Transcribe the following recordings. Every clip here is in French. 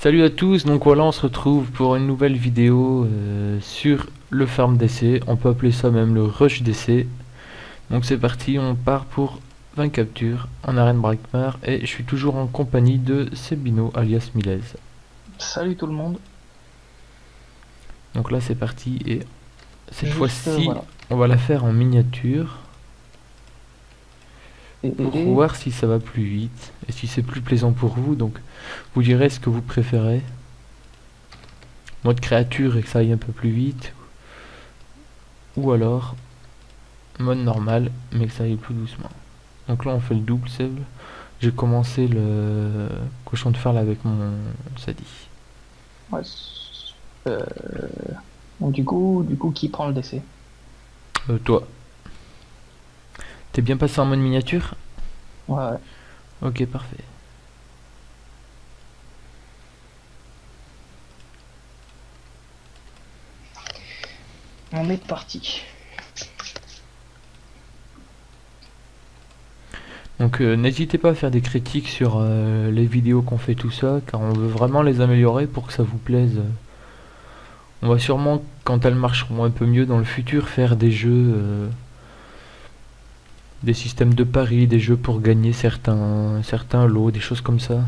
Salut à tous, donc voilà on se retrouve pour une nouvelle vidéo sur le farm d'essai, on peut appeler ça même le rush d'essai. Donc c'est parti, on part pour 20 captures en arène Brakmar et je suis toujours en compagnie de Sebino alias Milez. Salut tout le monde. Donc là c'est parti et cette Juste fois-ci voilà. on va la faire en miniature Et, pour et, et, voir si ça va plus vite et si c'est plus plaisant pour vous. Donc vous direz ce que vous préférez, mode créature et que ça aille un peu plus vite, ou alors mode normal mais que ça aille plus doucement. Donc là on fait le double save. J'ai commencé le cochon de fer là avec mon Sadi. ouais, euh, donc du coup, qui prend le décès? Toi, t'es bien passé en mode miniature? Ouais, ouais. Ok, parfait. On est parti. Donc n'hésitez pas à faire des critiques sur les vidéos qu'on fait tout ça, car on veut vraiment les améliorer pour que ça vous plaise. On va sûrement, quand elles marcheront un peu mieux dans le futur, faire des jeux, des systèmes de paris, des jeux pour gagner certains lots, des choses comme ça.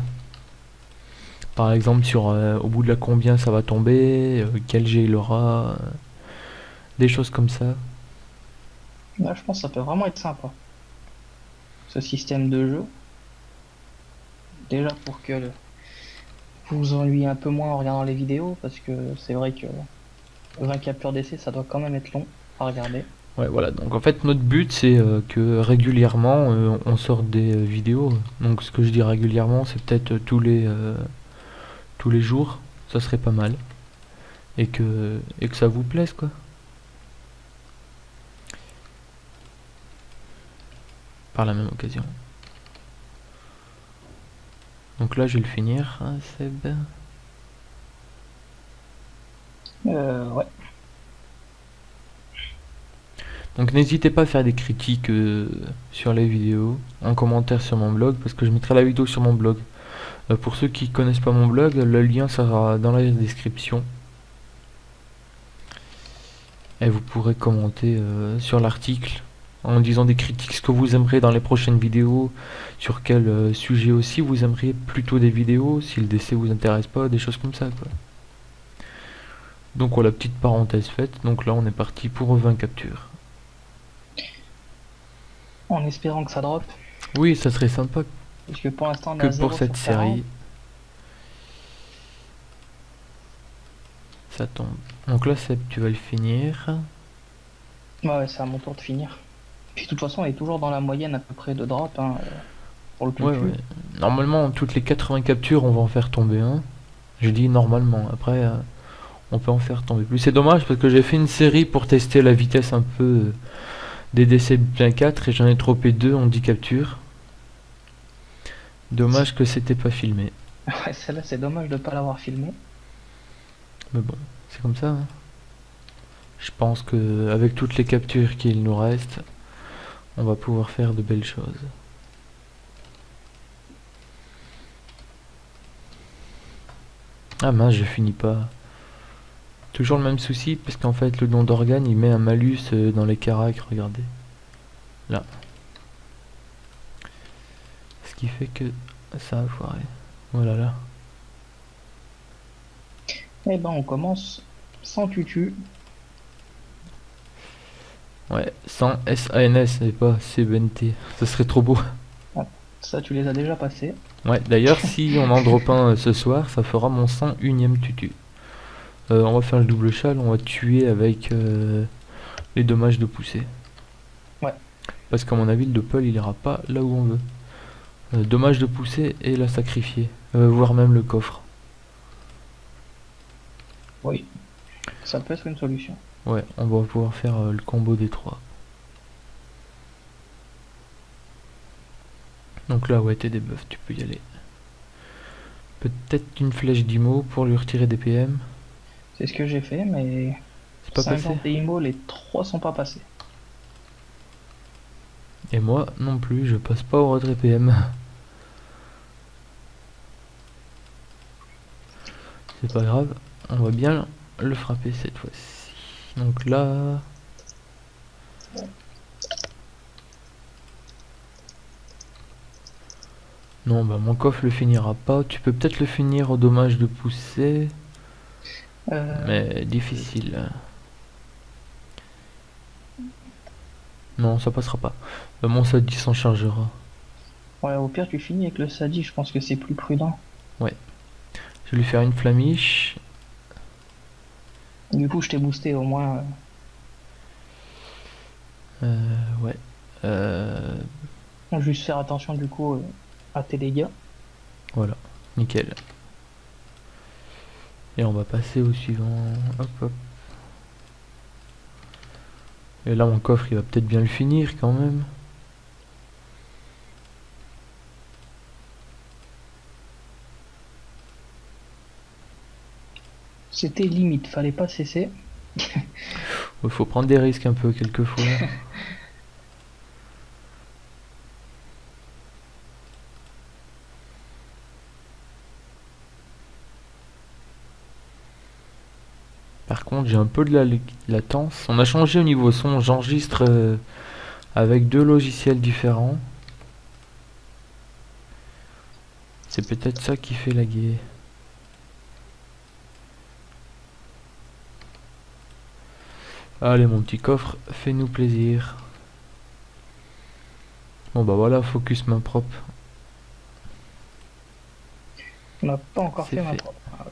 Par exemple sur au bout de la combien ça va tomber, quel jet il aura, des choses comme ça. Là, je pense que ça peut vraiment être sympa, ce système de jeu. Déjà pour que vous vous ennuyez un peu moins en regardant les vidéos, parce que c'est vrai que 20 captures d'essai, ça doit quand même être long à regarder. Ouais, voilà. Donc en fait, notre but, c'est que régulièrement, on sorte des vidéos. Donc ce que je dis régulièrement, c'est peut-être tous les jours. Ça serait pas mal. Et que ça vous plaise, quoi. Par la même occasion. Donc là, je vais le finir, hein, Seb. Ouais. Donc n'hésitez pas à faire des critiques sur les vidéos, en commentaire sur mon blog, parce que je mettrai la vidéo sur mon blog. Pour ceux qui connaissent pas mon blog, le lien sera dans la description. Et vous pourrez commenter sur l'article en disant des critiques, ce que vous aimeriez dans les prochaines vidéos, sur quel sujet aussi vous aimeriez plutôt des vidéos, si le décès vous intéresse pas, des choses comme ça, quoi. Donc voilà, petite parenthèse faite. Donc là on est parti pour 20 captures. En espérant que ça drop, Oui, ça serait sympa puisque pour l'instant on est que à pour 0 cette sur 40. série ça tombe. Donc là Seb, tu vas le finir. Ouais, c'est à mon tour de finir. Puis de toute façon, on est toujours dans la moyenne à peu près de drop, hein, pour le Ouais, ouais. PQ. Normalement, toutes les 80 captures, on va en faire tomber un. Je dis normalement. Après, on peut en faire tomber plus. C'est dommage parce que j'ai fait une série pour tester la vitesse un peu des DC bien 4 et j'en ai tropé 2 en 10 captures. Dommage que c'était pas filmé. Ouais, celle-là, c'est dommage de ne pas l'avoir filmée. Mais bon, c'est comme ça, hein. Je pense que avec toutes les captures qu'il nous reste, on va pouvoir faire de belles choses. Ah mince, je finis pas. Toujours le même souci parce qu'en fait le don d'organes il met un malus dans les caracs, regardez. Là. Ce qui fait que ça a foiré. Voilà là. Eh ben, on commence sans tutu. Ouais, sans SANS et pas CBNT. Ça serait trop beau. Ah, ça, tu les as déjà passés. Ouais, d'ailleurs si on en drop un ce soir, ça fera mon 101ème tutu. On va faire le double châle, on va tuer avec les dommages de poussée. Ouais, Parce qu'à mon avis le doppel il ira pas là où on veut. Dommage de pousser et la sacrifier. Voire même le coffre. oui, ça peut être une solution. Ouais, on va pouvoir faire le combo des trois. Donc là, ouais, t'es des buffs, tu peux y aller. Peut-être une flèche d'IMO pour lui retirer des PM. C'est ce que j'ai fait, mais C'est pas passé. 50 et IMO, les 3 sont pas passés. Et moi non plus, je passe pas au retrait PM. C'est pas grave, on va bien le frapper cette fois-ci. Donc là... Non, bah mon coffre le finira pas. Tu peux peut-être le finir au dommage de pousser, mais difficile. Non, ça passera pas. Mon Sadi s'en chargera. Ouais, au pire, tu finis avec le Sadi, je pense que c'est plus prudent. Ouais. Je vais lui faire une flamiche. Du coup, je t'ai boosté au moins. Ouais. Juste faire attention du coup à tes dégâts. Voilà, nickel. Et on va passer au suivant. Hop, hop. Et là, mon coffre, il va peut-être bien le finir quand même. C'était limite, fallait pas cesser. Il faut prendre des risques un peu quelquefois. Par contre, j'ai un peu de la latence. On a changé au niveau son. J'enregistre avec 2 logiciels différents. C'est peut-être ça qui fait laguer. Allez, mon petit coffre, fais-nous plaisir. Bon bah voilà, focus main propre. On n'a pas encore C'est fait ma fait. propre. Ah ouais.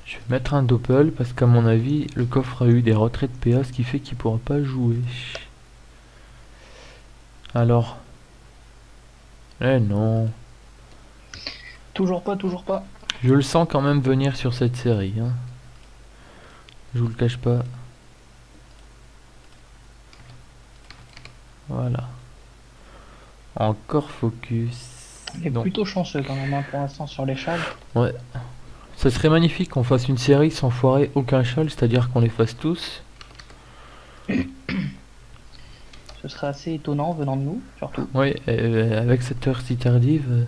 Je vais mettre un doppel parce qu'à mon avis, le coffre a eu des retraits de PA, ce qui fait qu'il pourra pas jouer. Alors. Eh non. Toujours pas, toujours pas. Je le sens quand même venir sur cette série. Hein. Je vous le cache pas. Voilà. Encore focus. Il est Donc, plutôt chanceux quand même hein, pour l'instant sur les châles. ouais. Ça serait magnifique qu'on fasse une série sans foirer aucun châle, c'est-à-dire qu'on les fasse tous. Ce serait assez étonnant venant de nous, surtout. Oui, avec cette heure si tardive.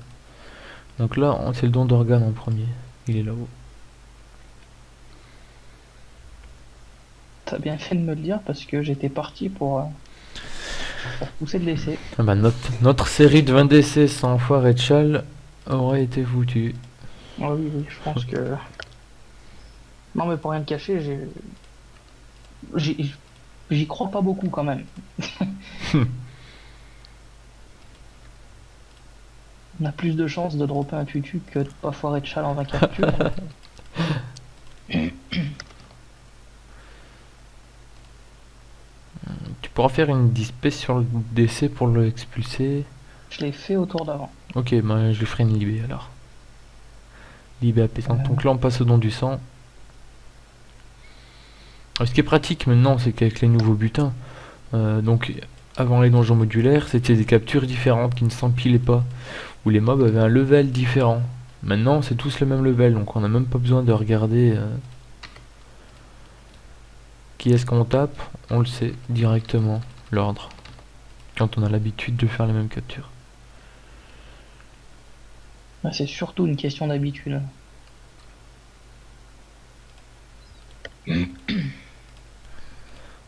Donc là, c'est le don d'organes en premier. Il est là-haut. T'as bien fait de me le dire parce que j'étais parti pour pousser le décès. Ah bah, notre série de 20 décès sans foire et de châle aurait été foutue. Ah oui, oui, je pense que. Non, mais pour rien te cacher, j'y crois pas beaucoup quand même. On a plus de chances de dropper un tutu que de pas foirer de châle en 20 captures. Tu pourras faire une dispé sur le décès pour le expulser. Je l'ai fait au tour d'avant. Ok, bah je lui ferai une libé alors. Libé apaisante. Donc là on passe au don du sang. Ce qui est pratique maintenant, c'est qu'avec les nouveaux butins, donc avant les donjons modulaires, c'était des captures différentes qui ne s'empilaient pas, où les mobs avaient un level différent. Maintenant, c'est tous le même level, donc on n'a même pas besoin de regarder qui est-ce qu'on tape, on le sait directement, l'ordre, quand on a l'habitude de faire les mêmes captures. C'est surtout une question d'habitude.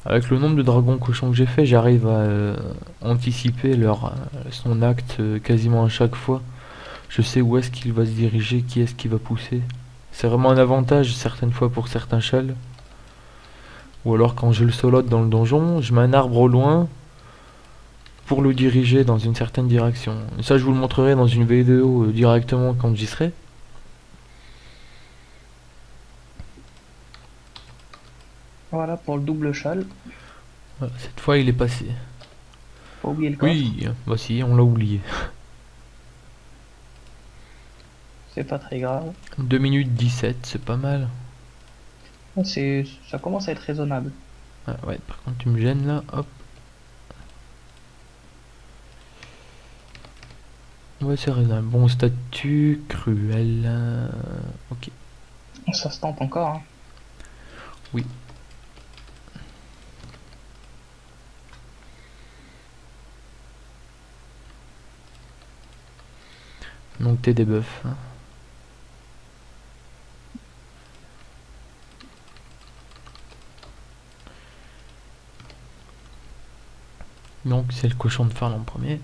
Avec le nombre de dragons cochons que j'ai fait, j'arrive à anticiper son acte quasiment à chaque fois. Je sais où est-ce qu'il va se diriger, qui est-ce qui va pousser. C'est vraiment un avantage certaines fois pour certains shells. Ou alors quand je le solote dans le donjon, je mets un arbre au loin pour le diriger dans une certaine direction. Et ça je vous le montrerai dans une vidéo directement quand j'y serai. Voilà pour le double châle. Voilà, cette fois il est passé. Pas oublier le coffre. Oui, bah si, on l'a oublié. C'est pas très grave. 2 minutes 17, c'est pas mal. Ça commence à être raisonnable. Ah, ouais, par contre tu me gênes là, hop. Ouais, c'est raisonnable. Bon, statut, cruel. Ok. Ça se tente encore, hein. Oui. Donc t'es des buffs. Hein. Donc c'est le cochon de Farl en premier.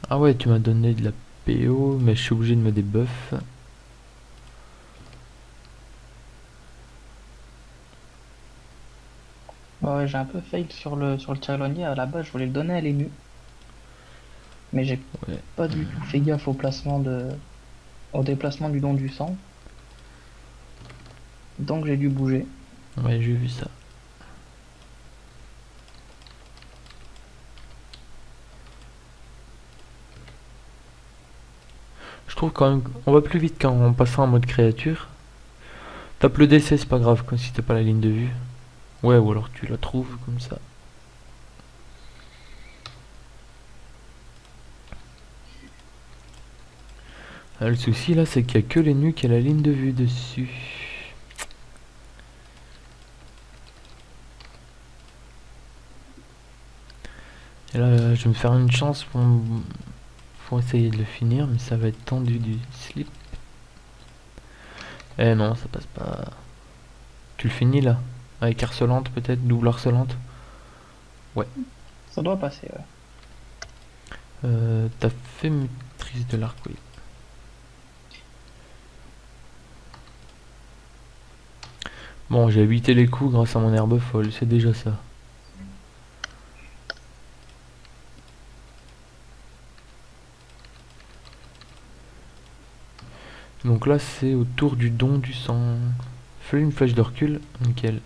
Ah ouais, tu m'as donné de la PO, mais je suis obligé de me débuff. Ouais, j'ai un peu fail sur le tirelonnier. À la base, je voulais le donner à l'ému. Mais j'ai Ouais, pas du tout fait gaffe au déplacement du don du sang. Donc j'ai dû bouger. ouais, j'ai vu ça. Je trouve quand même qu'on va plus vite quand on passe en mode créature. Tape le DC, c'est pas grave quand si t'as pas la ligne de vue. Ouais, ou alors tu la trouves comme ça. Ah, le souci là, c'est qu'il y a que l'ennemi qui a la ligne de vue dessus. Et là, je vais me faire une chance pour essayer de le finir, mais ça va être tendu du slip. Eh non, ça passe pas. Tu le finis là? Avec harcelante peut-être? Double harcelante? Ouais. Ça doit passer, ouais. T'as fait maîtrise de l'arc, oui. Bon, j'ai évité les coups grâce à mon herbe folle, c'est déjà ça. Donc là, c'est au tour du don du sang. Fais une flèche de recul, nickel.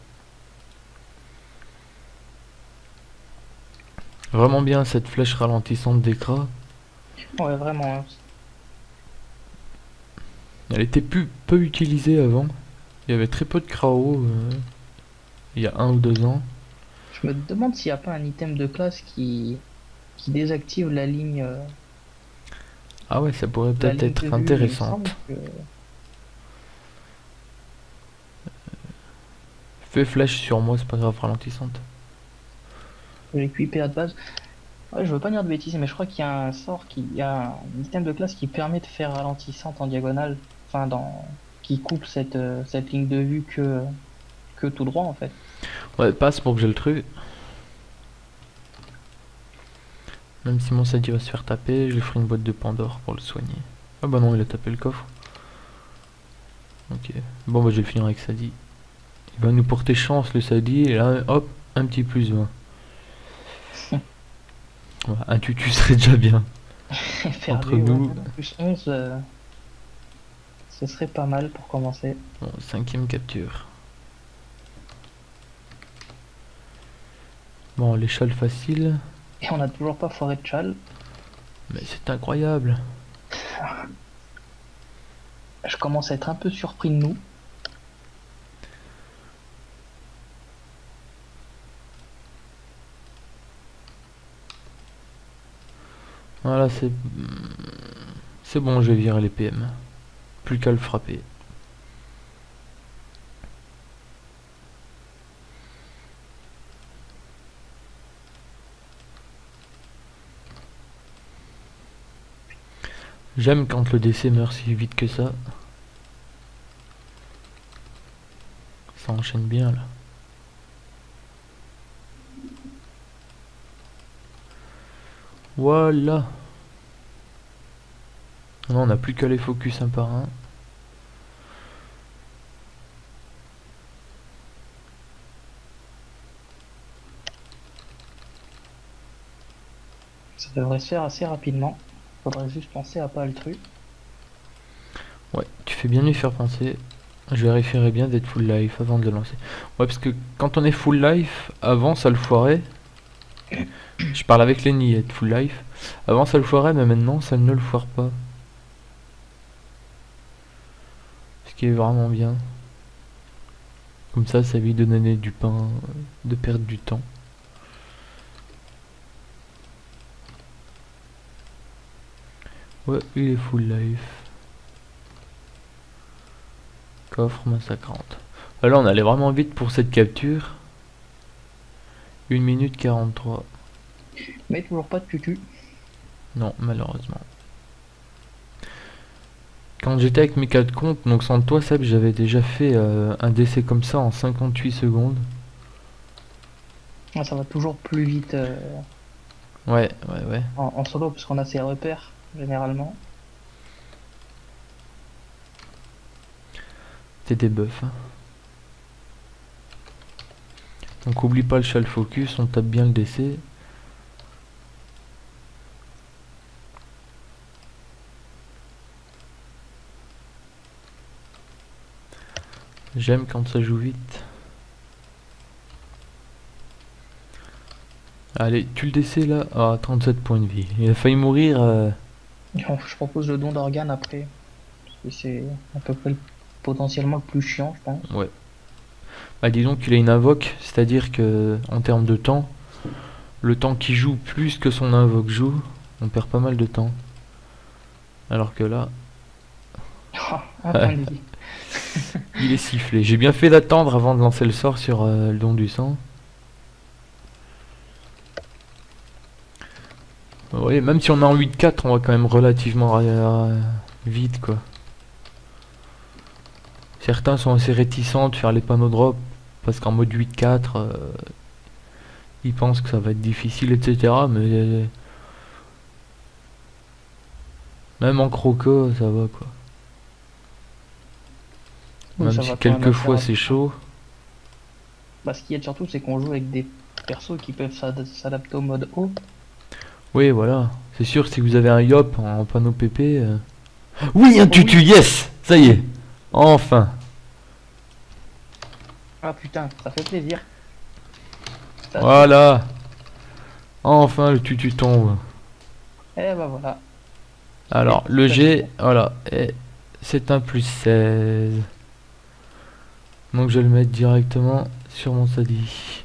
Vraiment bien cette flèche ralentissante d'écran. Ouais, vraiment, hein. Elle était peu utilisée avant. Il y avait très peu de Krao il y a 1 ou 2 ans. Je me demande s'il n'y a pas un item de classe qui désactive Ah ouais, ça pourrait la peut-être ligne de être vue. Il me semble intéressante. que Fais flèche sur moi, c'est pas grave, ralentissante. j'ai équipé à de base. Ouais, je veux pas dire de bêtises, mais je crois qu'il y a il y a un item de classe qui permet de faire ralentissante en diagonale, enfin qui coupe cette ligne de vue que tout droit en fait. Ouais, passe pour que j'ai le truc. Même si mon Sadie va se faire taper, je lui ferai une boîte de Pandore pour le soigner. Ah bah non, il a tapé le coffre. Ok. Bon bah je vais le finir avec Sadie. Il va nous porter chance le Sadie, et là, hop, un petit plus 20. Ouais, un tutu serait déjà bien. Faire Entre des nous. plus 11, ce serait pas mal pour commencer. Bon, 5ème capture. Bon, l'échelle facile. Et on a toujours pas forêt de châle. Mais c'est incroyable. Je commence à être un peu surpris de nous. Voilà, c'est bon, je vais virer les PM. Plus qu'à le frapper. J'aime quand le DC meurt si vite que ça. Ça enchaîne bien là. Voilà. Non, on n'a plus qu'à les focus un par un. Ça devrait se faire assez rapidement. Faudrait juste penser à pas le truc. Ouais, tu fais bien de lui faire penser. Je vérifierai bien d'être full life avant de le lancer. Ouais, parce que quand on est full life, avant ça le foirait. Je parle avec Lenny, être full life. Avant ça le foirait, mais maintenant ça ne le foire pas. qui est vraiment bien. Comme ça évite de donner du pain, de perdre du temps. Ouais, il est full life. Coffre massacrante. Alors on allait vraiment vite pour cette capture. 1 minute 43. Mais toujours pas de tutu. Non, malheureusement. Quand j'étais avec mes 4 comptes, donc sans toi Seb, j'avais déjà fait un décès comme ça en 58 secondes. Ah, ça va toujours plus vite Ouais. en solo parce qu'on a ses repères généralement. T'es des buffs. Hein. Donc oublie pas le shell focus, on tape bien le décès. J'aime quand ça joue vite. Allez, tu le décès là. Ah, 37 points de vie. Il a failli mourir. Je propose le don d'organes après. Parce que c'est à peu près potentiellement le plus chiant, je pense. Ouais. Bah disons qu'il a une invoque, c'est-à-dire que en termes de temps, le temps qu'il joue plus que son invoque joue, on perd pas mal de temps. Alors que là, Un point de vie. il est sifflé. J'ai bien fait d'attendre avant de lancer le sort sur le don du sang. Oui, même si on est en 8-4, on va quand même relativement vite quoi. Certains sont assez réticents de faire les panneaux drop parce qu'en mode 8-4, ils pensent que ça va être difficile, etc. Mais même en croco, ça va quoi. Oui, Même ça si va quand même quelquefois assez c'est chaud. Bah, ce qui est surtout, c'est qu'on joue avec des persos qui peuvent s'adapter au mode haut. Oui, voilà. C'est sûr, si vous avez un yop en panneau PP. Oui, un tutu, yes. Ça y est. Enfin. Ah putain, ça fait plaisir. Ça Voilà. Enfin, le tutu tombe. Eh bah voilà. Alors, Et le tout à G, fait. voilà. Et c'est un plus 16. Donc, je vais le mettre directement sur mon sadi.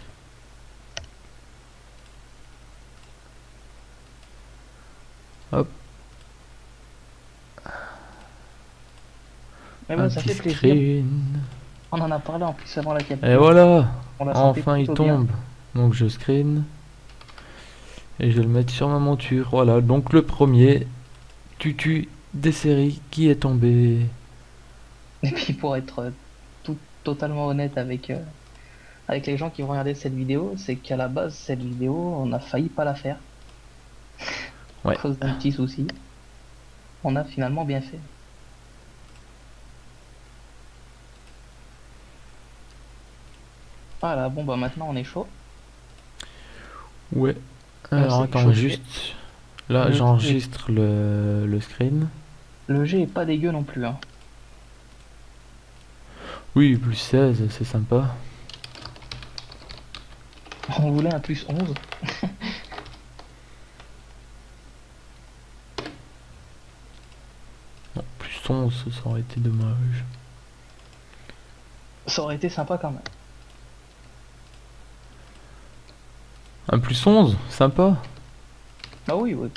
Hop. Eh Un bah ça petit fait plaisir. screen. On en a parlé en plus avant la capture. Et voilà. On l'a senti Enfin, il plutôt bien. tombe. Donc, je screen. Et je vais le mettre sur ma monture. Voilà. Donc, le premier tutu des séries qui est tombé. Et puis pour être totalement honnête avec les gens qui vont regarder cette vidéo, c'est qu'à la base, cette vidéo, on a failli pas la faire. Ouais. À cause d'un petit souci. On a finalement bien fait. Voilà, bon bah maintenant on est chaud. Ouais. On Alors, s'est attends, chauffé. juste. Là, Le, j'enregistre le screen. le jet est pas dégueu non plus, hein. Oui, plus 16, c'est sympa. On voulait un plus 11. Non, plus 11, ça aurait été dommage. Ça aurait été sympa quand même. Un plus 11, sympa. Ah oui, oui,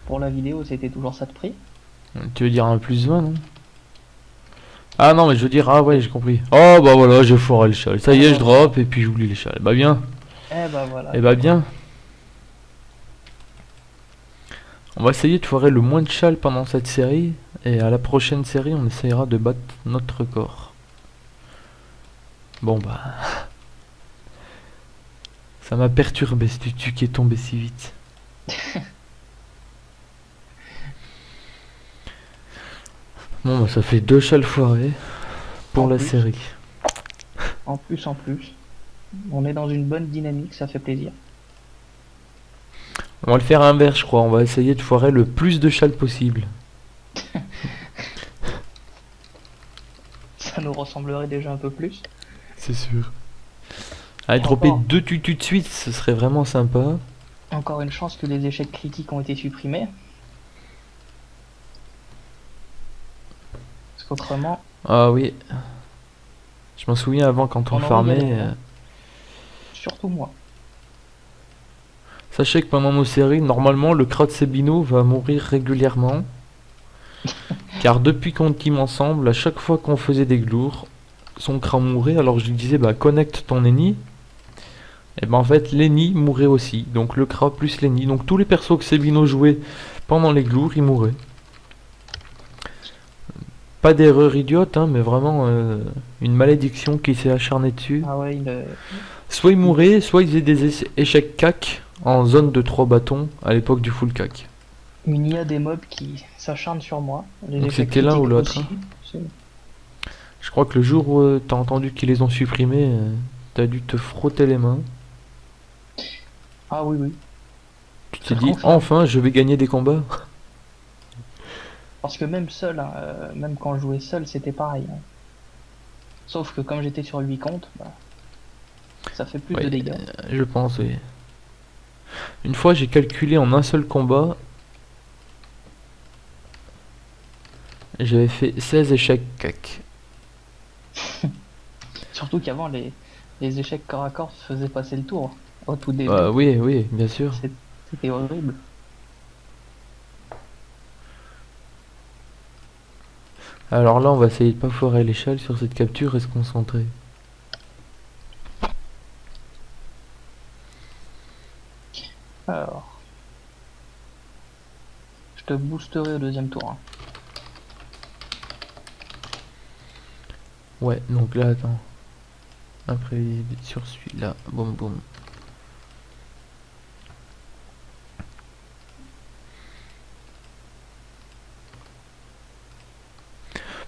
pour la vidéo, c'était toujours ça de prix. Tu veux dire un plus 20, non? Ah non, mais je veux dire, ah ouais, j'ai compris. Oh bah voilà, j'ai foiré le châle. Ça y est, je drop et puis j'oublie les châles. Bah bien. Eh bah voilà. Et bah bien. On va essayer de foirer le moins de châles pendant cette série. Et à la prochaine série, on essayera de battre notre record. Bon bah... Ça m'a perturbé ce tutu qui est tombé si vite. Bon bah ça fait 2 châles foirés pour En la plus. série. En plus. On est dans une bonne dynamique, ça fait plaisir. On va le faire inverse, je crois. On va essayer de foirer le plus de châles possible. Ça nous ressemblerait déjà un peu plus. C'est sûr. Allez, Et dropper encore. 2 tutus de suite, ce serait vraiment sympa. Encore une chance que les échecs critiques ont été supprimés. Parce qu'autrement, Ah oui, je m'en souviens avant quand on on aurait farmait. galéré, hein. Surtout moi. Sachez que pendant nos séries, normalement, le Kratsebino va mourir régulièrement. Car depuis qu'on team ensemble, à chaque fois qu'on faisait des glours, son Kra mourait. Alors je lui disais, bah connecte ton Eni. Et ben en fait, l'Eni mourait aussi. Donc le Kra plus l'Eni. Donc tous les persos que Sebino jouait pendant les glours, ils mouraient. Pas d'erreur idiote, hein, mais vraiment une malédiction qui s'est acharnée dessus. Ah ouais, Soit ils mouraient, soit ils faisaient des échecs cac en zone de 3 bâtons à l'époque du full cac. une IA des mobs qui s'acharne sur moi. Les Donc échecs c'était l'un ou critiques l'autre, aussi. hein. C'est- Je crois que le jour où t'as entendu qu'ils les ont supprimés, t'as dû te frotter les mains. Ah oui, oui. Tu Je t'es dit, confirme. enfin, je vais gagner des combats. Parce que même seul, hein, même quand je jouais seul, c'était pareil, hein. Sauf que comme j'étais sur 8 comptes, bah, ça fait plus Ouais, de dégâts. je pense, oui. Une fois, j'ai calculé en un seul combat. J'avais fait 16 échecs cac. Surtout qu'avant, les échecs corps à corps faisaient passer le tour au tout début. Oui, oui, bien sûr. C'était horrible. Alors là, on va essayer de pas foirer l'échelle sur cette capture et se concentrer. Alors, je te boosterai au deuxième tour, hein. Ouais, donc là, attends. Après, sur celui-là, boum boum.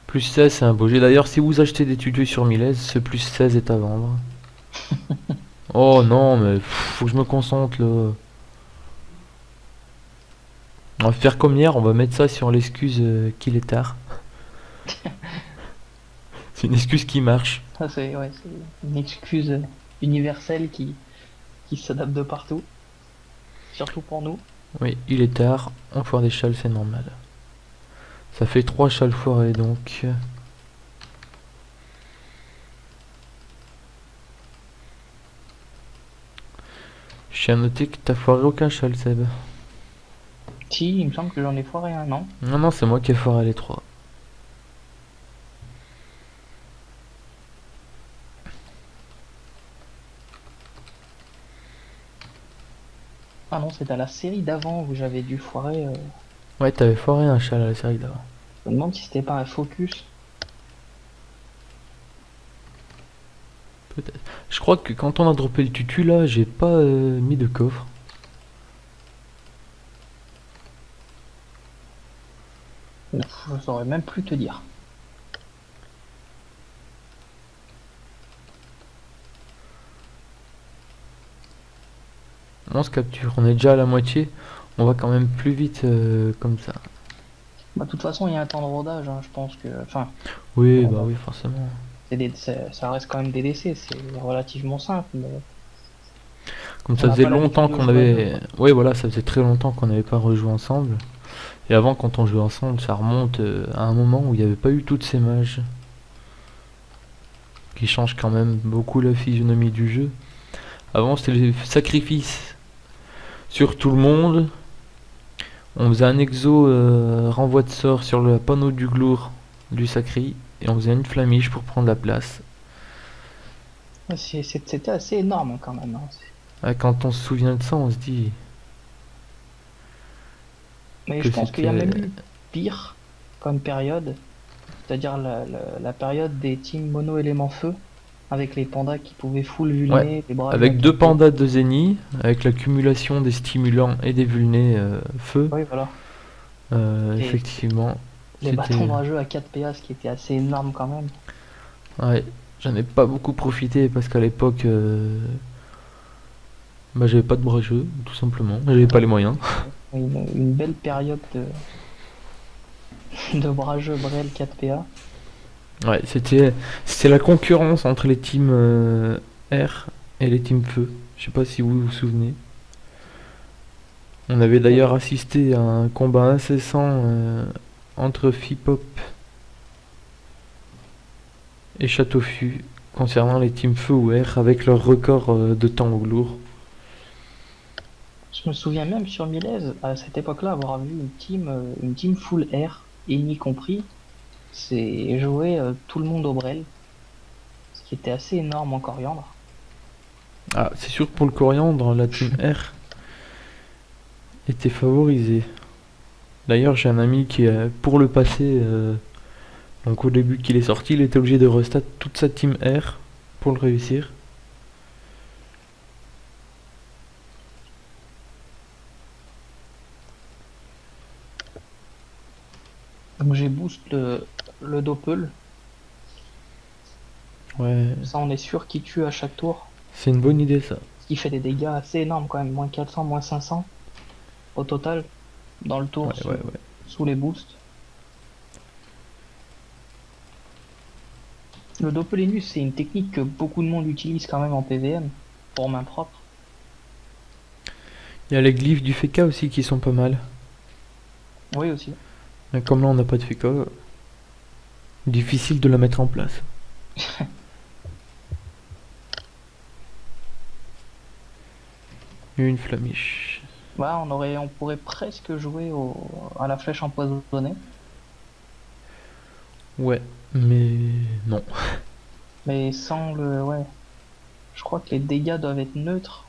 Plus 16, c'est un beau jet. D'ailleurs, si vous achetez des tutos sur Milez, ce plus 16 est à vendre. Oh non, mais faut que je me concentre là. On va faire comme hier, on va mettre ça sur l'excuse qu'il est tard. C'est une excuse qui marche. Ça, c'est ouais, c'est une excuse universelle qui s'adapte de partout, surtout pour nous. Oui, il est tard, on foire des châles, c'est normal. Ça fait 3 châles foirés donc. Je tiens à noter que t'as foiré aucun châle, Seb. Si, il me semble que j'en ai foiré un, non? Non, non, c'est moi qui ai foiré les 3. Ah non, c'est à la série d'avant où j'avais dû foirer. Ouais, t'avais foiré un châle à la série d'avant. Je me demande si c'était pas un focus. Peut-être. Je crois que quand on a droppé le tutu là, j'ai pas mis de coffre. Je saurais même plus te dire. On se capture, on est déjà à la moitié. On va quand même plus vite comme ça. Bah, de toute façon, il y a un temps de rodage, hein, je pense que. Enfin, Oui, bon, bah bah, oui, forcément. ça reste quand même des décès, c'est relativement simple, mais Comme on ça n'a faisait pas l'habitude longtemps de qu'on jouer à deux, avait... quoi. Oui, voilà, ça faisait très longtemps qu'on n'avait pas rejoué ensemble. Et avant, quand on jouait ensemble, ça remonte à un moment où il n'y avait pas eu toutes ces mages. Qui changent quand même beaucoup la physionomie du jeu. Avant, c'était les sacrifices sur tout le monde. On faisait un exo renvoi de sort sur le panneau du glour du sacri. Et on faisait une flamiche pour prendre la place. Ouais, c'était assez énorme quand même, hein. Ah, quand on se souvient de ça, on se dit Mais que je pense qu'il y a même c'était... eu pire comme période, c'est-à-dire la période des teams mono élément feu, avec les pandas qui pouvaient full Ouais, vulner, les bras avec blancs. deux pandas de Zeni, avec l'accumulation des stimulants et des vulnés feu, Oui, voilà. Et effectivement, les c'était... bâtons rageux à 4 PA, ce qui était assez énorme quand même. Ouais, j'en ai pas beaucoup profité parce qu'à l'époque, bah, j'avais pas de bras jeu, tout simplement, j'avais pas les moyens. Une belle période de brageux Brel 4 PA. Ouais, c'était la concurrence entre les teams R et les teams feu. Je sais pas si vous vous souvenez. On avait d'ailleurs assisté à un combat incessant entre Fipop et Châteaufu concernant les teams feu ou air avec leur record de temps au lourd. Je me souviens même sur Milez, à cette époque-là, avoir vu une team full air, ennemi compris, c'est jouer tout le monde au Brel, ce qui était assez énorme en coriandre. Ah, c'est sûr que pour le coriandre, la team R était favorisée. D'ailleurs, j'ai un ami qui, pour le passé, donc au début qu'il est sorti, il était obligé de restat toute sa team R pour le réussir. Donc j'ai boost le Doppel, Ouais, ça on est sûr qu'il tue à chaque tour, c'est une bonne idée ça. ce qui fait des dégâts assez énormes quand même, moins 400, moins 500 au total, dans le tour Ouais, ouais, ouais. sous les boosts. Le Doppelinus, c'est une technique que beaucoup de monde utilise quand même en PVM, pour main propre. Il y a les glyphes du FK aussi qui sont pas mal. Oui aussi. Mais comme là on n'a pas de FK, difficile de la mettre en place. Une flamiche. Voilà, on pourrait presque jouer à la flèche empoisonnée, Ouais, mais non. mais sans le, ouais. Je crois que les dégâts doivent être neutres.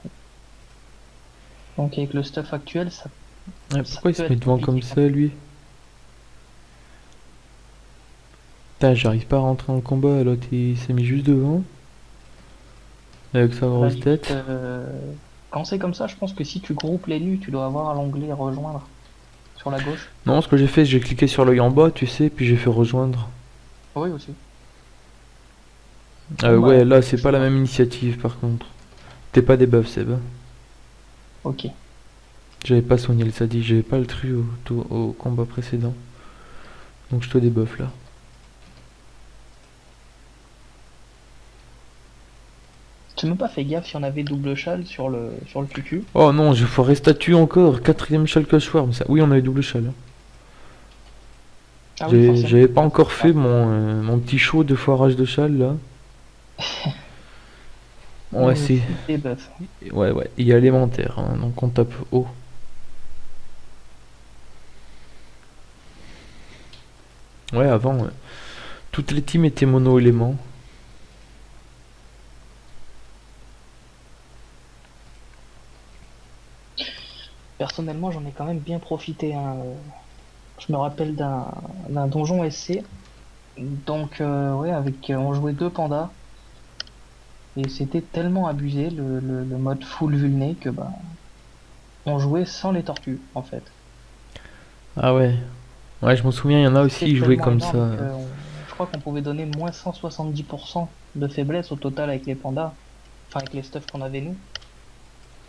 Donc avec le stuff actuel, Ouais, ça pourquoi il peut se met être devant compliqué, comme quoi. ça lui? Putain, j'arrive pas à rentrer en combat, l'autre il s'est mis juste devant. Avec sa À la grosse limite, tête. quand c'est comme ça, je pense que si tu groupes les nus, tu dois avoir l'onglet rejoindre sur la gauche. Non, ce que j'ai fait, j'ai cliqué sur l'œil en bas, tu sais, puis j'ai fait rejoindre. Oui aussi. Bon, bah, Ouais, là c'est je pas sais la pas. même initiative par contre. T'es pas des buffs, Seb. Ok. J'avais pas soigné le sadi, j'avais pas le truc au combat précédent. Donc je te débuff là. Tu m'as pas fait gaffe si on avait double châle sur le QQ. Oh non, j'ai foiré statue encore. Quatrième chal que je foire. Mais ça... Oui, on avait double chal, hein. Ah oui, forcément. J'avais pas encore Ouais. fait mon petit show de foirage de chal là. Ouais, Le c'est. full debuff. Ouais, ouais. Il y a élémentaire, hein, donc on tape haut. Ouais, avant, ouais. Toutes les teams étaient mono-éléments. Personnellement, j'en ai quand même bien profité, hein. Je me rappelle d'un donjon SC. Donc, ouais, on jouait deux pandas. Et c'était tellement abusé le mode full vulné que bah, on jouait sans les tortues en fait. Ah ouais. Ouais, je m'en souviens, il y en a aussi C'était qui jouaient tellement comme énorme ça. que je crois qu'on pouvait donner moins 170% de faiblesse au total avec les pandas, enfin avec les stuffs qu'on avait nous.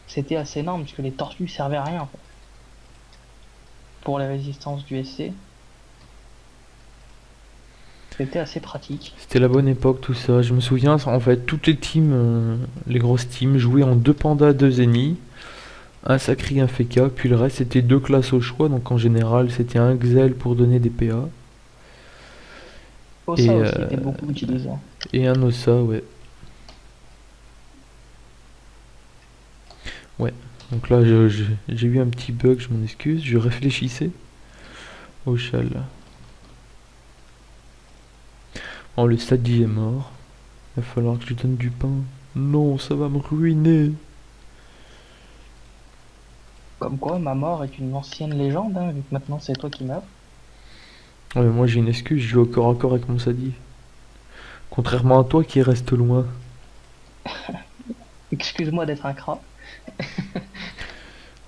C'était assez énorme puisque les tortues servaient à rien en fait. Pour les résistances du SC, c'était assez pratique. C'était la bonne époque, tout ça. Je me souviens, en fait, toutes les teams, les grosses teams, jouaient en deux pandas, deux ennemis, un sacré, un feka, puis le reste c'était deux classes au choix. Donc en général, c'était un Xel pour donner des PA Ossa et, aussi était beaucoup utilisé. et un Ossa, ouais. Ouais. Donc là, j'ai eu un petit bug, je m'en excuse. Je réfléchissais au chal. Oh, le Sadi est mort. Il va falloir que je lui donne du pain. Non, ça va me ruiner. Comme quoi, ma mort est une ancienne légende, hein, vu que maintenant c'est toi qui meurs. Ouais, moi j'ai une excuse, je joue au corps à corps avec mon Sadi. Contrairement à toi qui reste loin. Excuse-moi d'être un crat.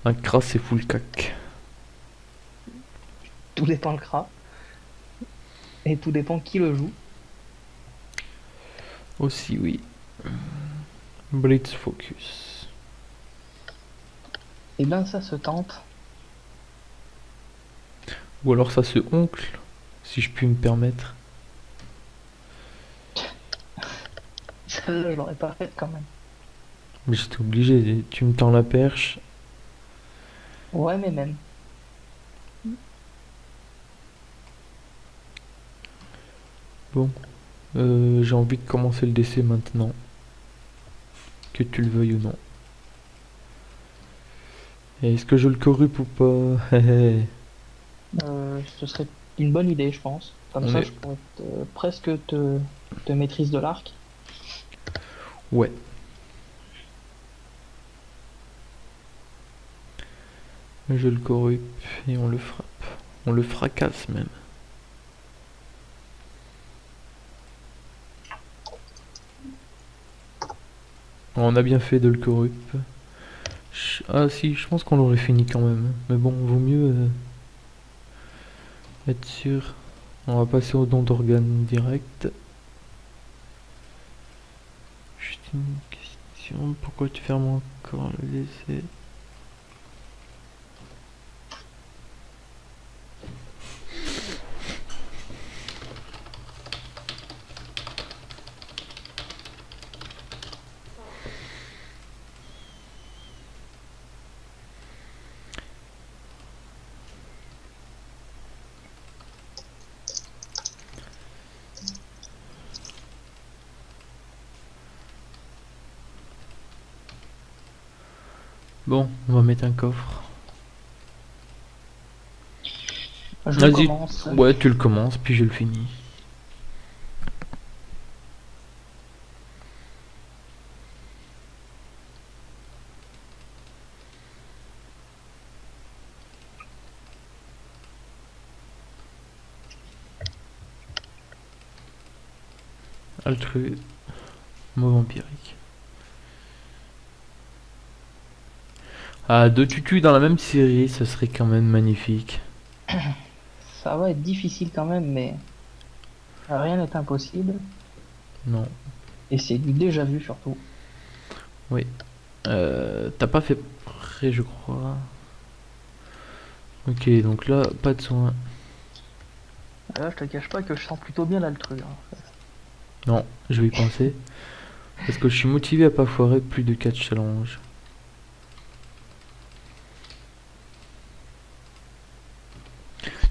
Un crasse c'est full cac. Tout dépend le crat. Et tout dépend qui le joue. Aussi, oui. Blitz focus. Et ben ça se tente. Ou alors ça se oncle, si je puis me permettre. Celle-là, je l'aurais pas faite quand même. Mais j'étais obligé, tu me tends la perche. Ouais, mais même. Bon, J'ai envie de commencer le DC maintenant. Que tu le veuilles ou non. Est-ce que je le corrupe ou pas? Ce serait une bonne idée, je pense. Comme On ça, est... je pourrais presque te maîtrise de l'arc. Ouais. Je le corrupe et on le frappe. On le fracasse même. On a bien fait de le corrupe. Ah si, je pense qu'on l'aurait fini quand même. Mais bon, vaut mieux être sûr. On va passer au don d'organes direct. Juste une question. Pourquoi tu fermes encore le décès? Bon, on va mettre un coffre. Je Vas-y. commence. Ouais, tu le commences, puis je le finis. Altru, mot vampirique. Ah, deux tutus dans la même série, ce serait quand même magnifique. Ça va être difficile quand même, mais rien n'est impossible. Non. Et c'est du déjà vu surtout. Oui. T'as pas fait prêt, je crois. Ok, donc là, pas de soin. Là, je te cache pas que je sens plutôt bien l'altru, hein. Non, je vais y penser. Parce que je suis motivé à pas foirer plus de 4 challenges.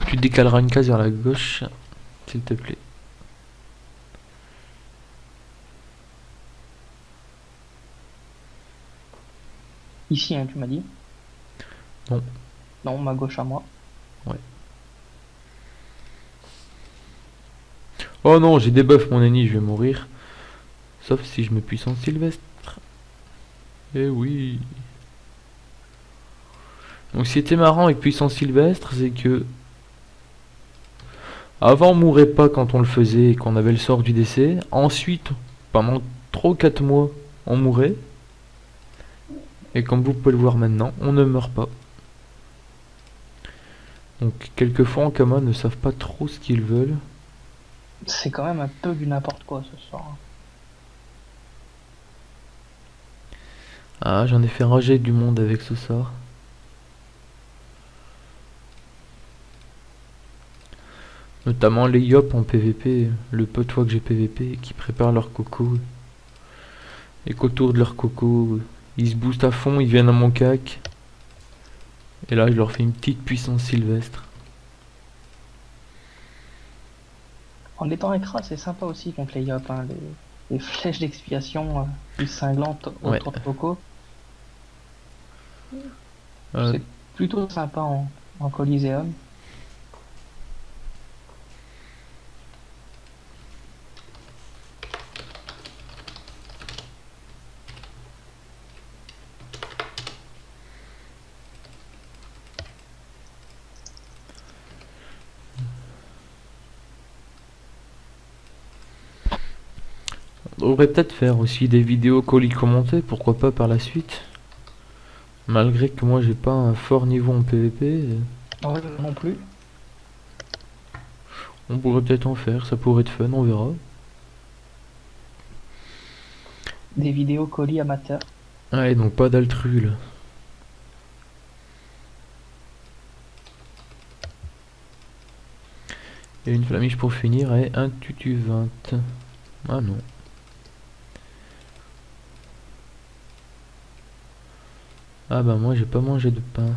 Tu décaleras une case vers la gauche, s'il te plaît. Ici, hein, tu m'as dit? Non. Non, ma gauche à moi. Ouais. Oh non, j'ai des buffs, mon ennemi, je vais mourir. Sauf si je mets puissance Sylvestre. Eh oui. Donc ce qui était marrant avec puissance Sylvestre, c'est que... Avant on mourait pas quand on le faisait et qu'on avait le sort du décès. Ensuite, pendant 3 ou 4 mois, on mourait. Et comme vous pouvez le voir maintenant, on ne meurt pas. Donc quelquefois en Kama ne savent pas trop ce qu'ils veulent. C'est quand même un peu du n'importe quoi ce soir, hein. Ah, j'en ai fait rager du monde avec ce sort. Notamment les Yop en PVP, le peu de fois que j'ai PVP, qui préparent leur coco. Et qu'autour de leur coco, ils se boostent à fond, ils viennent à mon cac. Et là, je leur fais une petite puissance Sylvestre. En étant écras, c'est sympa aussi contre les Yop, hein, les flèches d'expiation plus cinglantes Ouais. autour de Coco. Euh, C'est plutôt sympa en Coliseum. on devrait peut-être faire aussi des vidéos colis commentés, pourquoi pas par la suite. Malgré que moi j'ai pas un fort niveau en PVP, Ouais, non plus. on pourrait peut-être en faire, ça pourrait être fun, on verra. Des vidéos colis amateurs. Ouais, donc pas d'altru là. Et une flamiche pour finir et un tutu 20. Ah non. Ah bah moi j'ai pas mangé de pain.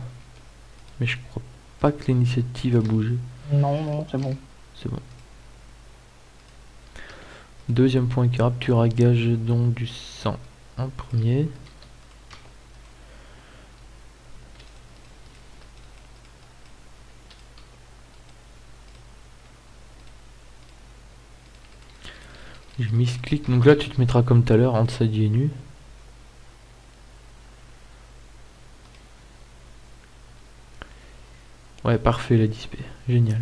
Mais je crois pas que l'initiative a bougé. Non, non, c'est bon. C'est bon. Deuxième point, capture à gage donc du sang en premier. Je misclick, donc là tu te mettras comme tout à l'heure entre Sadie et nu. Ouais, parfait la disp, génial.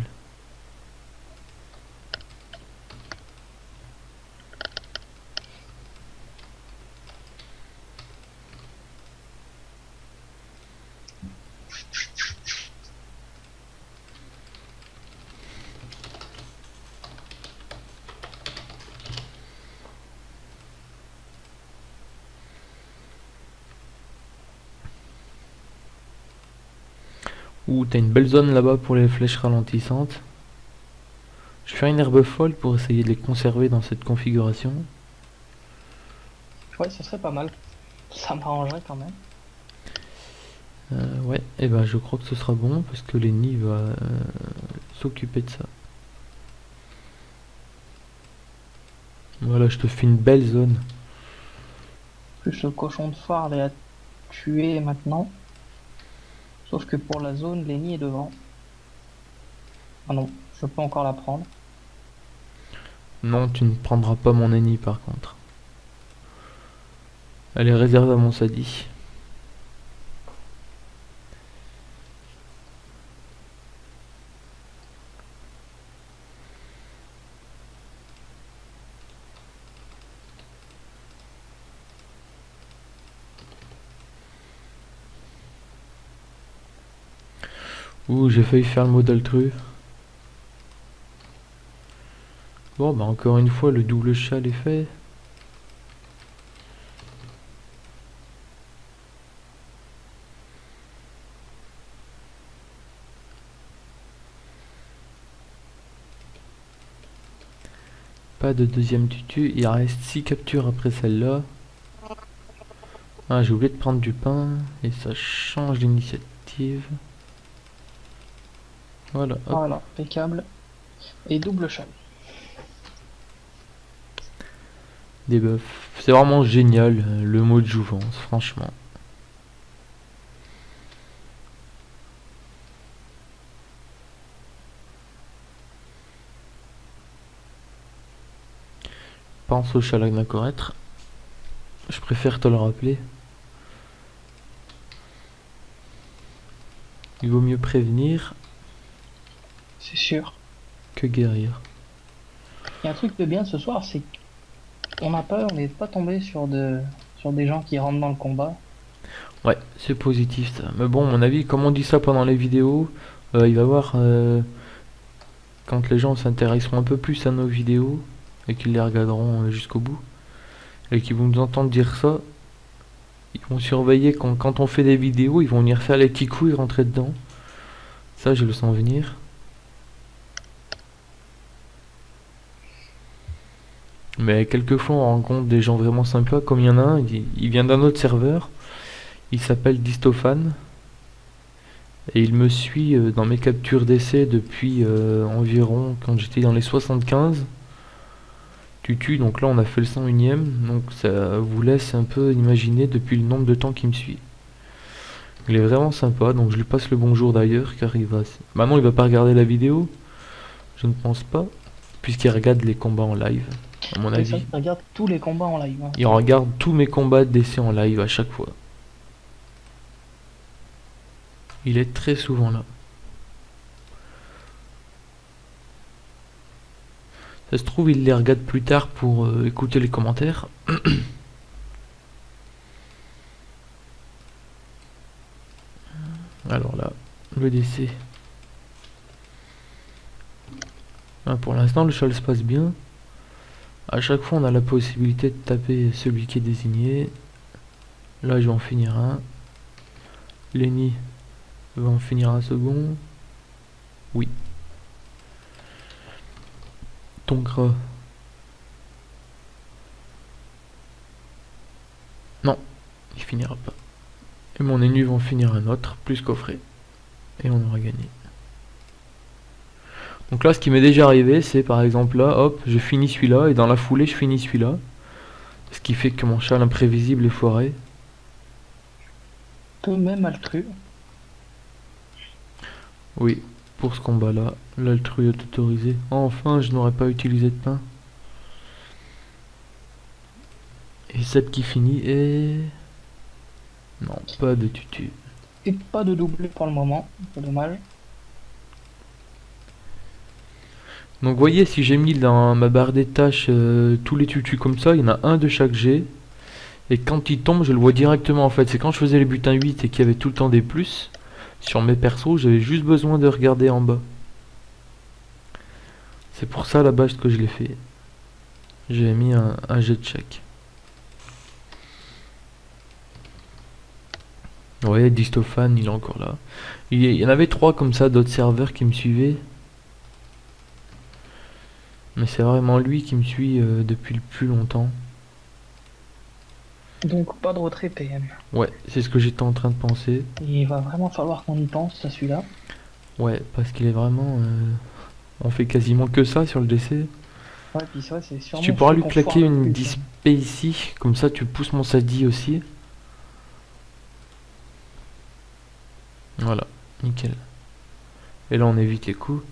Ouh, t'as une belle zone là-bas pour les flèches ralentissantes. Je vais faire une herbe folle pour essayer de les conserver dans cette configuration. Ouais, ça serait pas mal. Ça m'arrangerait quand même. Ouais, et ben je crois que ce sera bon parce que Lenny va s'occuper de ça. Voilà, je te fais une belle zone. Plus le cochon de phare est à tuer maintenant. Sauf que pour la zone, Lenny est devant. Ah non, je peux encore la prendre. Non, tu ne prendras pas mon Lenny par contre. Elle est réservée à mon Sadie. Ouh, j'ai failli faire le modèle tru. Bon, bah encore une fois, le double châle est fait. Pas de deuxième tutu, il reste 6 captures après celle-là. Ah, j'ai oublié de prendre du pain, et ça change d'initiative. Voilà, hop. Voilà, impeccable. Et double châle. Des bœufs. C'est vraiment génial, le mot de jouvence, franchement. Pense au chat Lagnacorêtre. Je préfère te le rappeler. Il vaut mieux prévenir C'est sûr. que guérir. Il y a un truc de bien ce soir, c'est qu'on on n'est pas tombé sur des gens qui rentrent dans le combat. Ouais, c'est positif ça. Mais bon, à mon avis, comme on dit ça pendant les vidéos, il va y avoir quand les gens s'intéresseront un peu plus à nos vidéos et qu'ils les regarderont jusqu'au bout et qu'ils vont nous entendre dire ça, ils vont surveiller quand on fait des vidéos, ils vont venir faire les petits coups et rentrer dedans. Ça, je le sens venir. Mais quelquefois, on rencontre des gens vraiment sympas, comme il y en a un, il vient d'un autre serveur. Il s'appelle Distophane. Et il me suit dans mes captures d'essai depuis environ quand j'étais dans les 75. Tutu, donc là on a fait le 101ème, donc ça vous laisse un peu imaginer depuis le nombre de temps qu'il me suit. Il est vraiment sympa, donc je lui passe le bonjour d'ailleurs, car il va... Maintenant il va pas regarder la vidéo, je ne pense pas, puisqu'il regarde les combats en live, à mon Et ça, avis. il regarde tous les combats en live. Hein. Il regarde tous mes combats d'essai en live à chaque fois. Il est très souvent là. Ça se trouve, il les regarde plus tard pour écouter les commentaires. Alors là, le décès. Pour l'instant, le cheval se passe bien. À chaque fois, on a la possibilité de taper celui qui est désigné. Là, je vais en finir un. Lenny va en finir un second. Oui. Tonkra. Non, il finira pas. Et mon ennemi va en finir un autre, plus coffré. Et on aura gagné. Donc là, ce qui m'est déjà arrivé, c'est par exemple là, hop, je finis celui-là, et dans la foulée, je finis celui-là. Ce qui fait que mon chat imprévisible est foiré. Peu même altru. Oui, pour ce combat-là, l'altru est autorisé. Enfin, je n'aurais pas utilisé de pain. Et Seb qui finit, et... Non, pas de tutu. Et pas de doublé pour le moment, c'est dommage. Donc vous voyez, si j'ai mis dans ma barre des tâches tous les tutus comme ça, il y en a un de chaque G. Et quand il tombe, je le vois directement en fait. C'est quand je faisais les butins 8 et qu'il y avait tout le temps des plus. Sur mes persos, j'avais juste besoin de regarder en bas. C'est pour ça là-bas que je l'ai fait. J'ai mis un jet de check. Ouais, Distophane, il est encore là. Il y en avait 3 comme ça, d'autres serveurs qui me suivaient. Mais c'est vraiment lui qui me suit depuis le plus longtemps. Donc pas de retrait PM. Ouais, c'est ce que j'étais en train de penser. Il va vraiment falloir qu'on y pense à celui-là. Ouais, parce qu'il est vraiment... on fait quasiment que ça sur le DC. Ouais, puis c'est vrai, c'est sûrement Tu pourras celui lui qu'on claquer foire le une plus, dispé ici, comme ça tu pousses mon Sadi aussi. Voilà, nickel. Et là on évite les coups.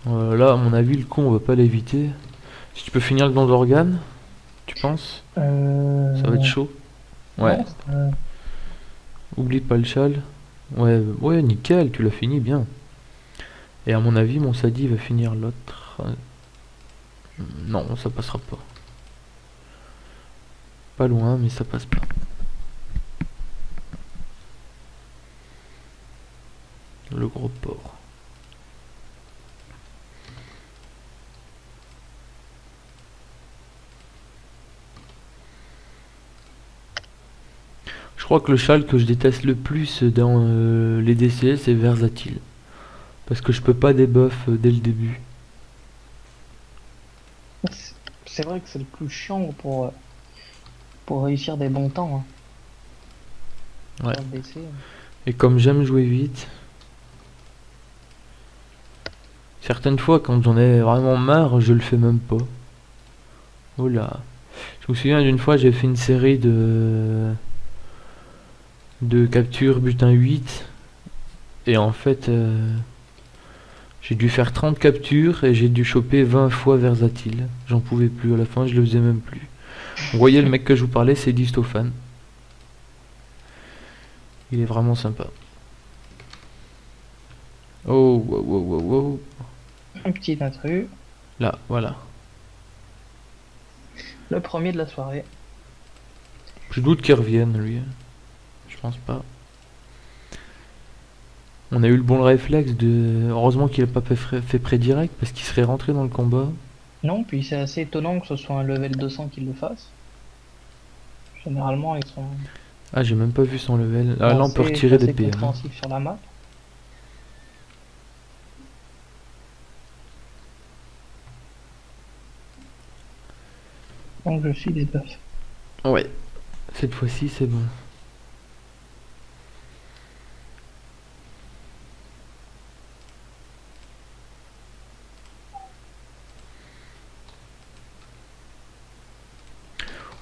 Là à mon avis le coup on va pas l'éviter. Si tu peux finir le don d'organe, tu penses? Ça va être chaud. Ouais, non, oublie pas le châle. Ouais, ouais, nickel, tu l'as fini bien. Et à mon avis mon Sadi va finir l'autre. Non, ça passera pas. Pas loin, mais ça passe pas. Le gros porc. Je crois que le châle que je déteste le plus dans les DCS c'est Versatile. Parce que je peux pas debuff dès le début. c'est vrai que c'est le plus chiant pour réussir des bons temps. Hein, Ouais. sur le DC. Et comme j'aime jouer vite, certaines fois quand j'en ai vraiment marre, je le fais même pas. Oh là. Je me souviens d'une fois j'ai fait une série de captures butin 8. Et en fait j'ai dû faire 30 captures et j'ai dû choper 20 fois Versatile. J'en pouvais plus, à la fin je le faisais même plus. Vous voyez le mec que je vous parlais, c'est Distophane. Il est vraiment sympa. Oh, wow, wow, wow, wow. Un petit intrus. Là, voilà. Le premier de la soirée. Je doute qu'il revienne, lui. Je pense pas. On a eu le bon réflexe de... Heureusement qu'il a pas fait pré-direct, parce qu'il serait rentré dans le combat. Non, puis c'est assez étonnant que ce soit un level 200 qui le fasse. Généralement, ils sont Ah, j'ai même pas vu son level. Ah, là, on peut assez retirer des PA. compréhensifs sur la map. Donc je suis des buffs. Ouais. Cette fois-ci, c'est bon.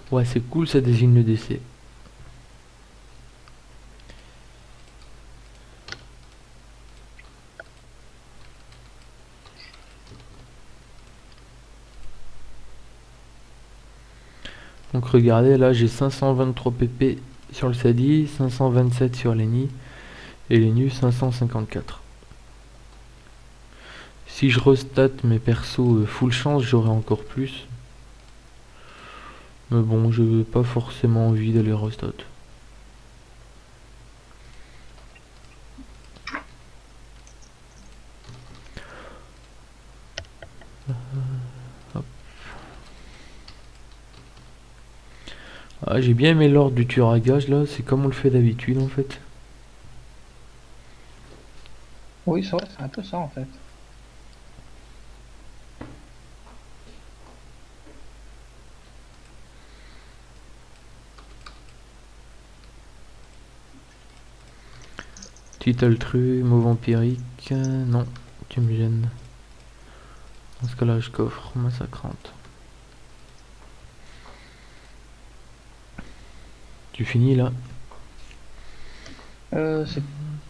Ouais, c'est cool, ça désigne le décès. Donc regardez, là j'ai 523 pp sur le Sadi, 527 sur l'Eni et l'Enu 554. Si je restate mes persos full chance, j'aurai encore plus. Mais bon, je n'ai pas forcément envie d'aller restat. Ah, j'ai bien aimé l'ordre du tueur à gage là, c'est comme on le fait d'habitude en fait. Oui, c'est vrai, c'est un peu ça en fait. Titultru, mot vampirique. Non, tu me gênes. Dans ce cas-là, je coffre massacrante. Tu finis là? C'est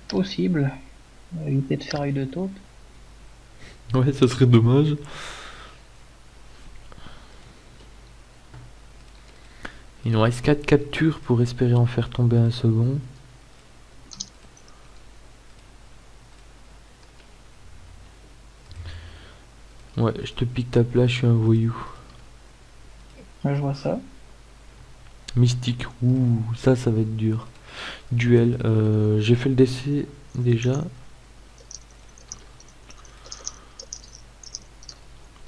possible. Éviter de faire œil de taupe. Ouais, ça serait dommage. Il nous reste 4 captures pour espérer en faire tomber un second. Ouais, je te pique ta place, je suis un voyou. Ouais, je vois ça. Mystique, ouh, ça va être dur. Duel, j'ai fait le décès déjà.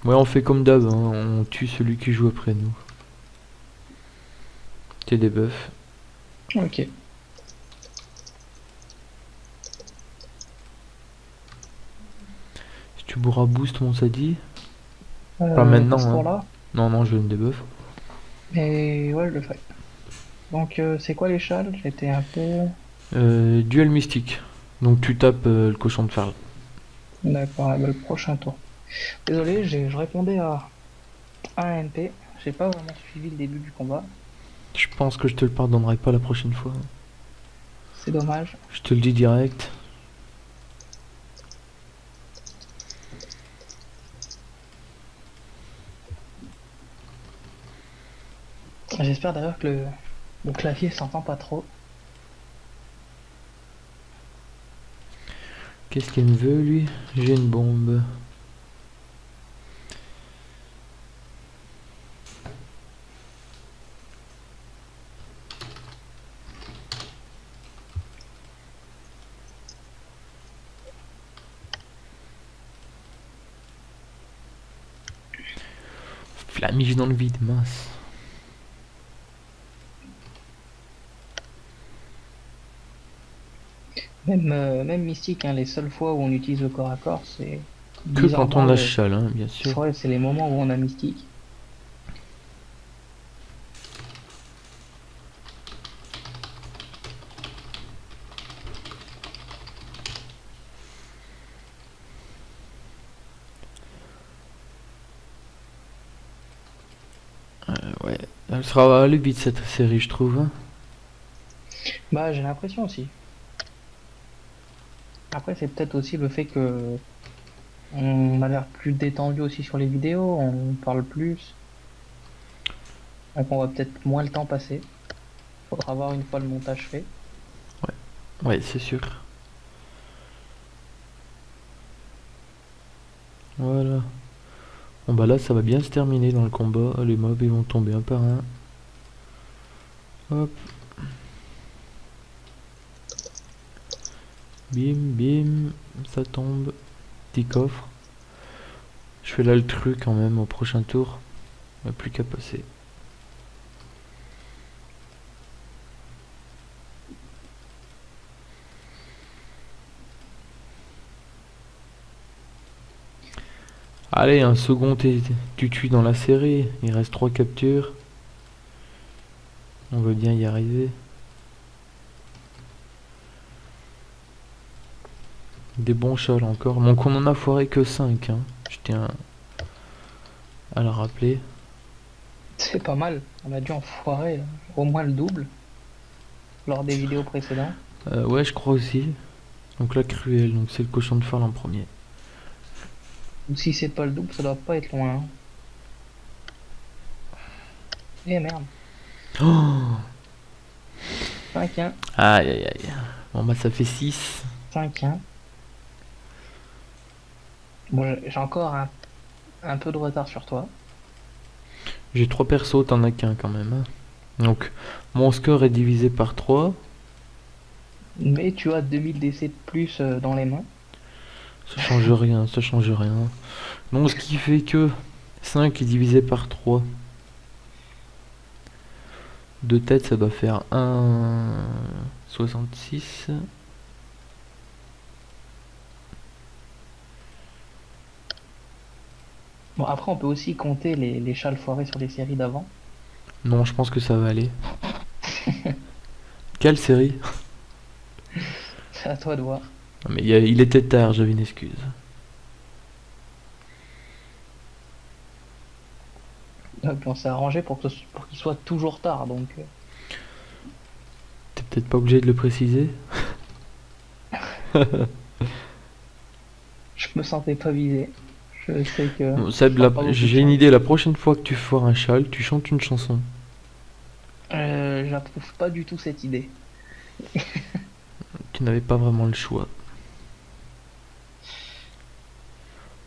Ouais, on fait comme d'hab, hein, on tue celui qui joue après nous. T'es des buffs. Ok. Si tu bourras boost, mon ça dit. Pas maintenant, Pour ce hein. tour-là. Non, non, je veux une debuff. Et ouais, je le fais. Donc, c'est quoi les châles? J'étais un peu... Duel mystique. Donc tu tapes le cochon de fer là. D'accord, bah, le prochain tour. Désolé, je répondais à un MP. J'ai pas vraiment suivi le début du combat. Je pense que je te le pardonnerai pas la prochaine fois. C'est dommage. Je te le dis direct. J'espère d'ailleurs que le clavier s'entend pas trop. Qu'est-ce qu'il me veut lui? J'ai une bombe. Flamige dans le vide, mince. Même mystique, hein, les seules fois où on utilise le corps à corps, c'est Que quand on bizarrement a châle, hein, bien sûr. ouais, c'est les moments où on a mystique. Ouais, elle sera allée vite cette série, je trouve, hein. Bah, j'ai l'impression aussi. Après, c'est peut-être aussi le fait que on a l'air plus détendu aussi sur les vidéos, on parle plus. Donc on va peut-être moins le temps passer. Faudra voir une fois le montage fait. Ouais, c'est sûr. Voilà. Bon bah là ça va bien se terminer dans le combat. Les mobs ils vont tomber un par un. Hop. Bim bim. Ça tombe. Petit coffre. Je fais là le truc quand même au prochain tour. Il n'y a plus qu'à passer. Allez, un second tu tues dans la série. Il reste 3 captures. On veut bien y arriver. Des bons châles encore. Donc on en a foiré que 5. Hein. Je tiens à le rappeler. C'est pas mal. On a dû en foirer là, au moins le double lors des vidéos précédentes. Ouais, je crois aussi. Donc la cruelle, donc c'est le cochon de fer en premier. Ou si c'est pas le double, ça doit pas être loin. Hein. Eh merde. Oh 5-1. aïe aïe aïe. Bon bah ça fait 6. 5-1. Bon, j'ai encore un peu de retard sur toi. J'ai 3 persos, t'en as qu'un quand même. Hein. Donc mon score est divisé par 3. Mais tu as 2000 DC de plus dans les mains. Ça change rien, ça change rien. Donc ce qui fait que 5 est divisé par 3. De tête ça doit faire 1,66. Bon, après, on peut aussi compter les châles foirés sur les séries d'avant. Non, je pense que ça va aller. Quelle série? C'est à toi de voir. Non, mais il était tard, j'avais une excuse. Puis on s'est arrangé pour qu'il soit toujours tard, donc T'es peut-être pas obligé de le préciser. je me sentais pas visé. Je sais que Bon, je Seb, ferai pas beaucoup de j'ai une chance. idée, la prochaine fois que tu foires un châle, tu chantes une chanson. J'approuve pas du tout cette idée. Tu n'avais pas vraiment le choix.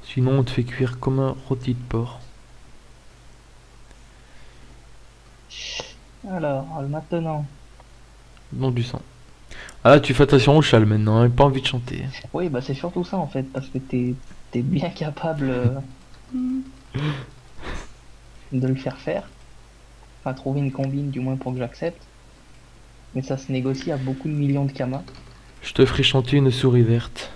Sinon, on te fait cuire comme un rôti de porc. Alors, maintenant. Non du sang. Ah là, tu fais attention au châle maintenant, hein, pas envie de chanter. Oui, bah c'est surtout ça en fait, parce que t'es bien capable de le faire faire. Enfin, trouver une combine du moins pour que j'accepte. Mais ça se négocie à beaucoup de millions de kamas. Je te ferai chanter une souris verte.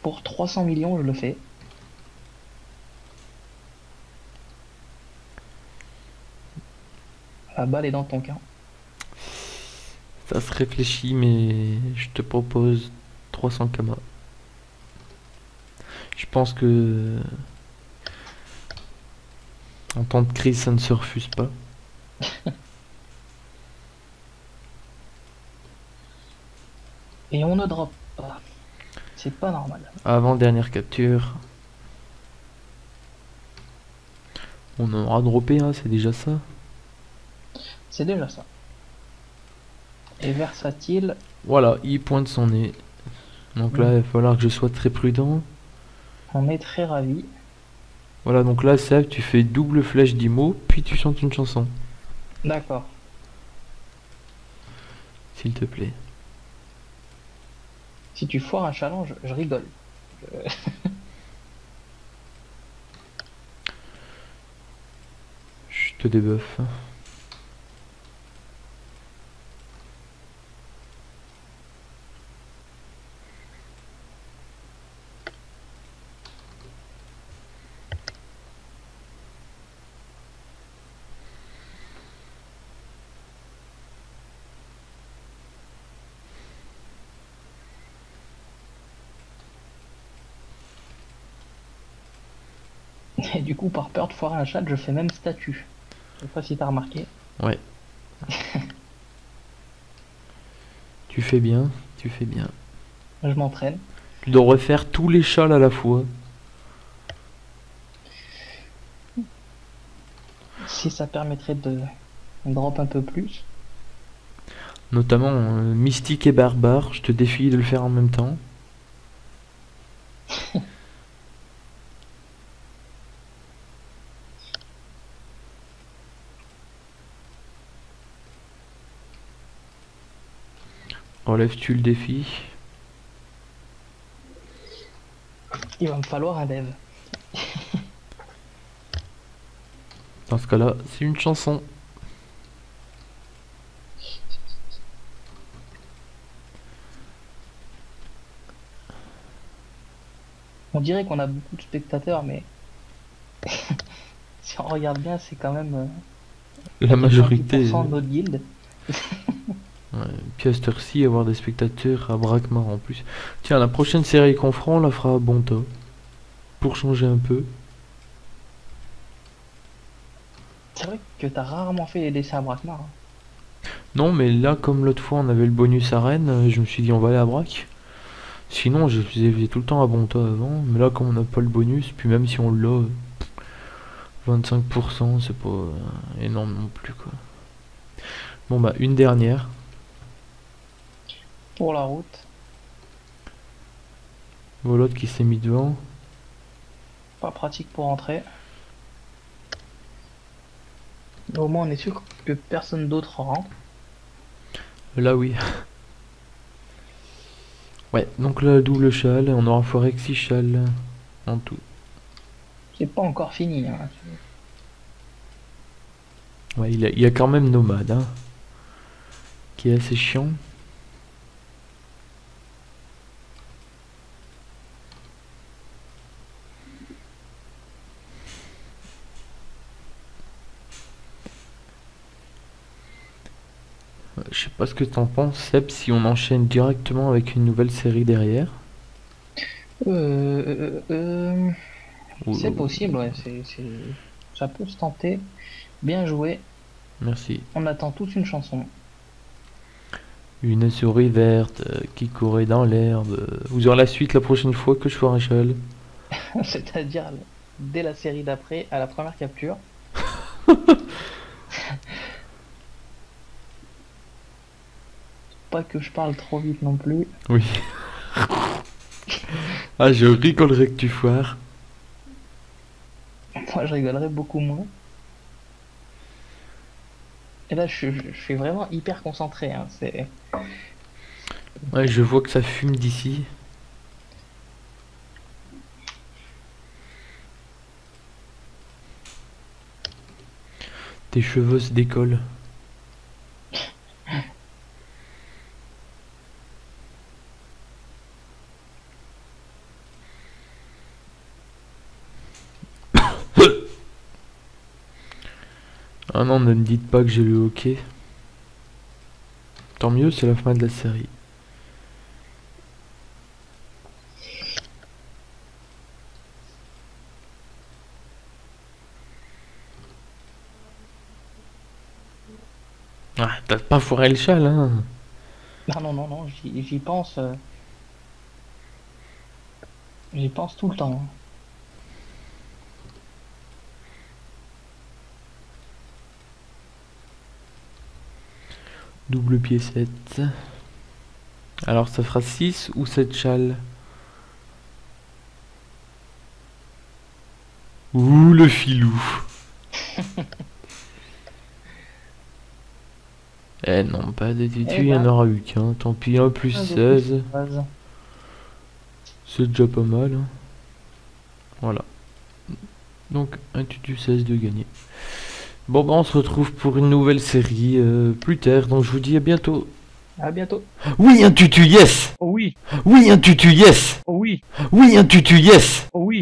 Pour 300 millions, je le fais. La balle est dans ton camp. Ça se réfléchit, mais je te propose 300 kamas. Je pense que en temps de crise, ça ne se refuse pas. Et on ne drop pas. C'est pas normal. Avant dernière capture, on aura droppé, hein, c'est déjà ça. C'est déjà ça. Et versatile, Voilà, il pointe son nez. Donc là, il va falloir que je sois très prudent. on est très ravis. Voilà, donc là, Seb, tu fais double flèche d'IMO, puis tu chantes une chanson, D'accord. s'il te plaît. Si tu foires un challenge, je rigole. Je te débuffe. Et du coup, par peur de foirer un chat, je fais même statut. Je sais pas si t'as remarqué. Ouais. Tu fais bien, tu fais bien. Je m'entraîne. Tu dois refaire tous les châles à la fois. Si ça permettrait de drop un peu plus. Notamment Mystique et Barbare, je te défie de le faire en même temps. Relèves-tu le défi? Il va me falloir un dev. Dans ce cas-là, c'est une chanson. On dirait qu'on a beaucoup de spectateurs, mais si on regarde bien, c'est quand même La majorité. 90% de notre guilde. Ouais, puis à cette heure-ci, avoir des spectateurs à Brakmar en plus. Tiens, la prochaine série qu'on fera, on la fera à Bonta. Pour changer un peu. C'est vrai que t'as rarement fait les dessins à Brakmar. Hein. Non, mais là, comme l'autre fois, on avait le bonus arène, je me suis dit, on va aller à Brac. Sinon, je faisais tout le temps à Bonta avant. Mais là, comme on n'a pas le bonus, puis même si on l'a, 25%, c'est pas énorme non plus, quoi. Bon, bah, une dernière. Pour la route, Voilà qui s'est mis devant. pas pratique pour entrer. Mais au moins, on est sûr que personne d'autre rentre. Là, oui. Ouais, donc là, double châle, on aura foiré que 6 châles en tout. C'est pas encore fini. Hein. Ouais, il y a quand même Nomade, hein, qui est assez chiant. Je sais pas ce que t'en penses, Seb, si on enchaîne directement avec une nouvelle série derrière. C'est Ou- possible, ouais, ça peut se tenter. Bien joué. Merci. On attend toute une chanson. Une souris verte qui courait dans l'herbe. Vous aurez la suite la prochaine fois que je ferai un cheval. C'est-à-dire dès la série d'après, à la première capture. Pas que je parle trop vite non plus. Oui. Ah, je rigolerais que tu foires. Moi, je rigolerais beaucoup moins. Et là, je suis vraiment hyper concentré, hein. Ouais, je vois que ça fume d'ici. Tes cheveux se décollent. Ah non, ne me dites pas que j'ai le hockey. Tant mieux, c'est la fin de la série. Ah, t'as pas foiré le châle, hein. Non, non, non, non, j'y pense. J'y pense tout le temps, hein. Double piécette. Alors ça fera 6 ou 7 châles. Ouh, le filou. Eh non, pas de tutu, Eh il y en ben, aura eu qu'un. Tant pis, 1 plus un de 16. plus. C'est déjà pas mal, hein. Voilà. Donc, un tutu 16 de gagné. Bon, bah, on se retrouve pour une nouvelle série plus tard. Donc, je vous dis à bientôt. À bientôt. Oui, un tutu, yes! Oh oui, Oui, un tutu, yes! oh oui, Oui, un tutu, yes! oh oui.